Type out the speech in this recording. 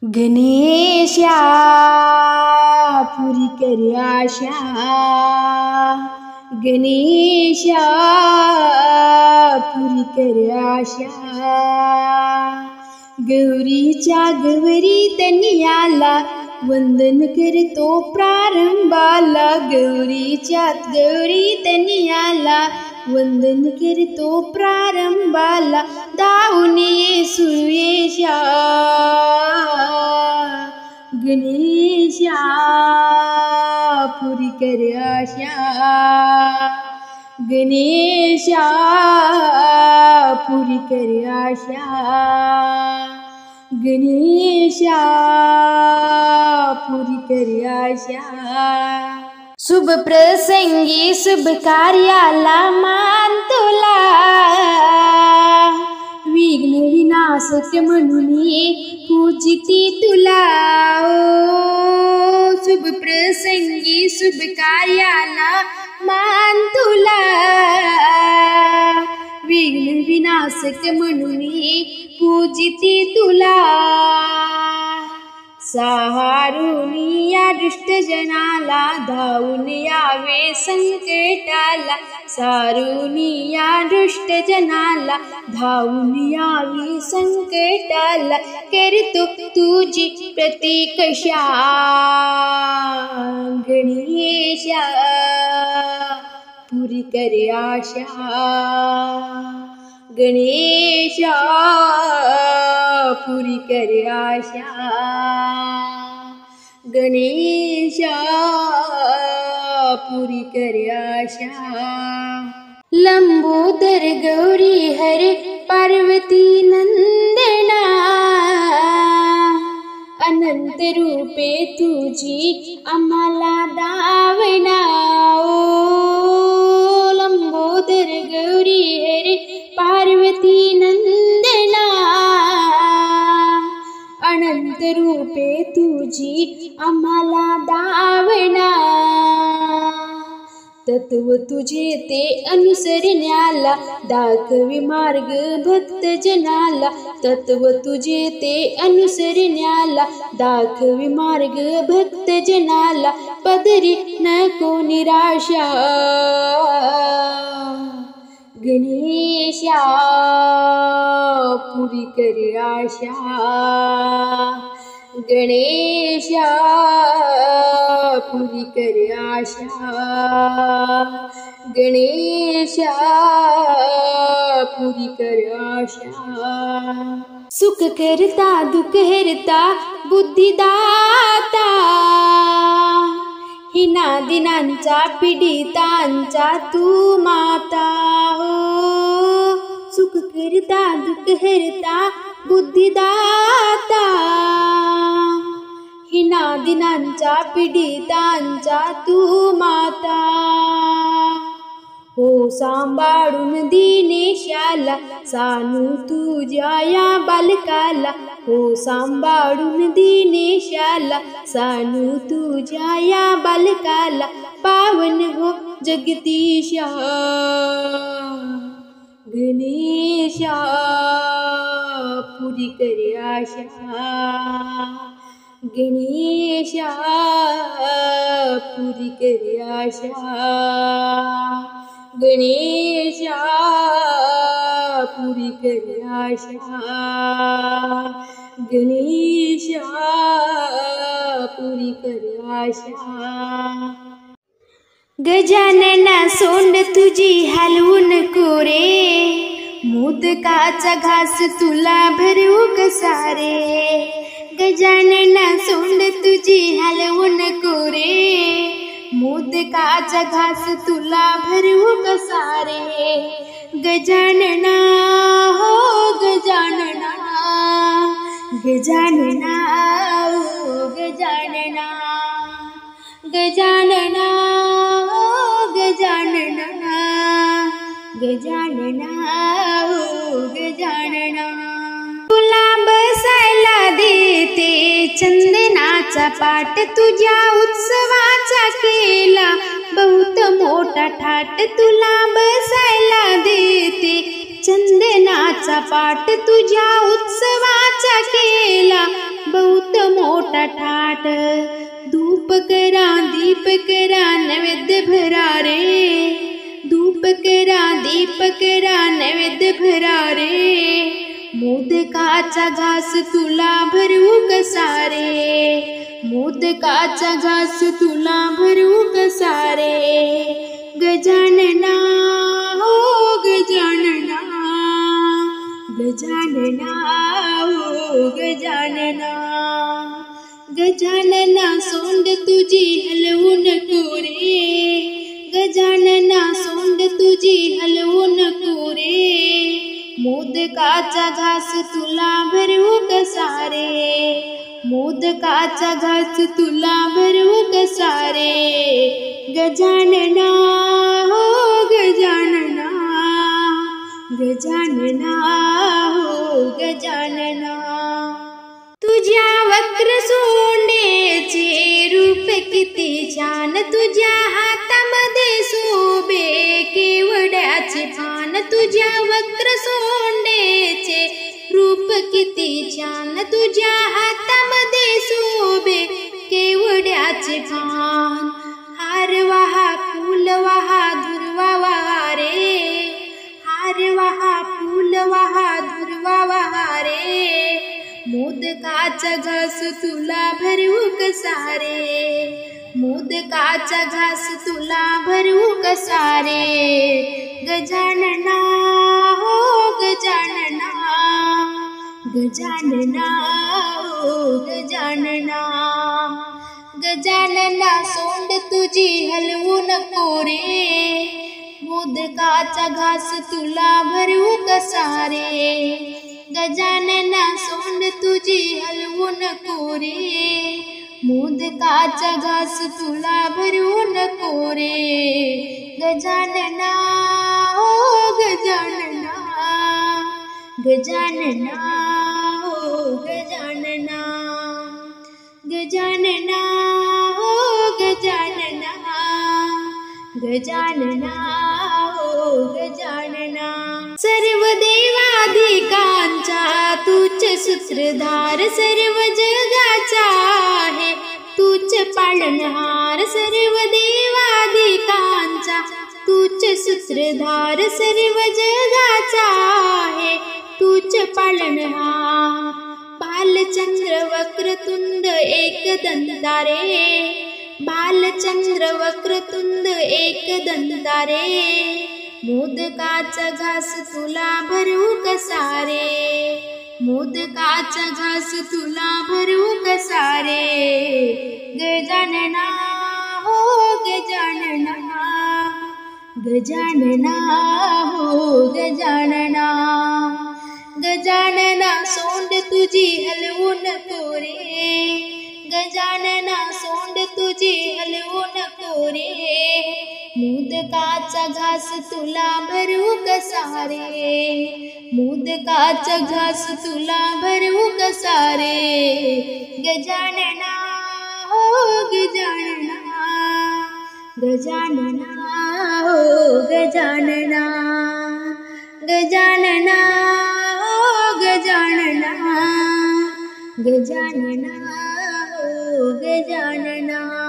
गणेशा पुरी कर आशा, गणेशा पुरी कर आशा। गौरीच्या गौरी तनियाला वंदन करतो प्रारंभाला, गौरीच्या गौरी तनियाला वंदन करतो प्रारंभाला। धावून ये सुयेशा गणेशा पुरी कर आशा, गणेशा पुरी कर आशा, गणेशा पुरी कर आशा। शुभ प्रसंगी शुभ कार्याला मान तुला, विघ्न विनाशक म्हणून पूजिती तुला। ओ शुभ प्रसंगी शुभ कार्याला मान तुला, विघ्न विनाशक म्हणून पूजिती तुला। सहारून या दुष्ट जनाला धावून यावे संकटाला, सारून या दुष्ट जनाला धावून यावे संकटाला। करतो तुझी प्रतीक्षा गणेशा पुरी कर आशा, गणेशा पुरी कर आशा, गणेशा पुरी कर आशा। लंबोदर गौरी हर पार्वती नंदना, अनंत रूपे तुझी आम्हाला दावना। ओ लंबोदर गौरी हर पार्वती नंदना, अनंत रूपे तुझी आम्हाला दावना। तत्व तुझे ते अनुसरण्याला दाखवी मार्ग भक्त जनाला, तत्व तुझे ते अनुसरण्याला दाखवी मार्ग भक्त जनाला। पदरी नको निराशा गणेशा पुरी कर आशा, गणेशा पुरी कर आशा, गणेशा पुरी कर आशा। सुख करता दुख हरता बुद्धिदाता, हिना दिनांचा पीडितांचा तू माता। हो सुख करता दुख हरता बुद्धिदाता, हिना दिनांचा पीडितांचा तू माता। हो सांभाळून दिनेशाला सानू तुझ्या या बालकाला, हो सांभाळून दिनेशाला सानू तुझ्या या बालकाला। पावन हो जगदीशा गणेशा पुरी कर आशा, गणेशा पुरी कर आशा, गणेशा पुरी कर आशा, गणेशा पुरी कर आशा। गजानना सोंड तुझी हलवू नको रे, मोदकाचा घास तुला भरवू कसा रे। गजानना सोंड तुझी हलवू नको रे, मोदकाचा घास तुला भरवू कसा रे। गजानना हो गजानना, गजानना हो गजानना, गजानना हो गजानना, गजानना हो गजानना। तुला बसायला देते चंदनाचा पाट, तुझ्या उत्सवाचा केला बहुत मोठा थाट। तुला बसायला देते चंदनाचा पाट, तुझ्या उत्सवाचा केला बहुत थाट, धूप करा दीप करा नैवेद्य भरा रे, धूप करा दीप करा नैवेद्य भरा रे, मोदकाचा घास तुला भरू कसा रे, मोदकाचा घास तुला भरू कसा रे, गजानना हो गजानना, गजानना हो गजानना, गजानना सोंड तुझी हलवू नको रे, गजानना सोंड तुझी हलवू नको रे, मोदकाचा घास तुला भरवू कसा रे, मोदकाचा घास तुला भरवू कसा रे, गजानना हो गजानना, गजानना हो गजानना, तुझ्या वक्र सोंडेचे रूप किती छान, तुझ्या हातामध्ये शोभे केवड्याचे पान, तुझ्या वक्र सोंडेचे रूप किती छान, तुझ्या हातामध्ये शोभे केवड्याचे पान, हार वाहा फूल वाहा दुर्वा वाहा रे, हार वाहा फूल वाहा दुर्वा वाहा रे, मोदकाचा घास तुला भरवू कसा रे, मोदकाचा घास तुला भरवू कसा रे, गजानना हो गजानना, गजानना हो गजानना, गजानना सोंड तुझी हलवू नको रे, मोदकाचा घास तुला भरवू कसा रे, गजानना सोंड तुझी हलवू नको रे, मोदकाचा घास तुला भरवू नको रे, गजानना हो गजानना, गजानना हो गजानना, गजानना हो गजानना, गजानना हो गजानना, सर्व देवाधिकांचा तूच सूत्रधार, सर्व जगाचा आहे तूच पालनहार, सर्व देवाधिकांचा तूच सूत्रधार, सर्व जगाचा आहे तूच पालनहार, बालचंद्र वक्रतुंड एकदंता रे, बालचंद्र वक्रतुंड एकदंता रे, मोदकाचा घास तुला भरवू कसा रे, मोदकाचा घास तुला भरवू कसा रे, गजानना हो गजानना, गजानना हो गजानना, गजानना सोंड तुझी हलवू नको रे, गजानना सोंड तुझी हलवू नको रे, मोदकाचा घास तुला भरवू कसा रे, मोदकाचा घास तुला भरवू कसा रे, गजानना हो गजानना, गजानना हो गजानना, गजानना हो गजानना, गजानना हो गजानना.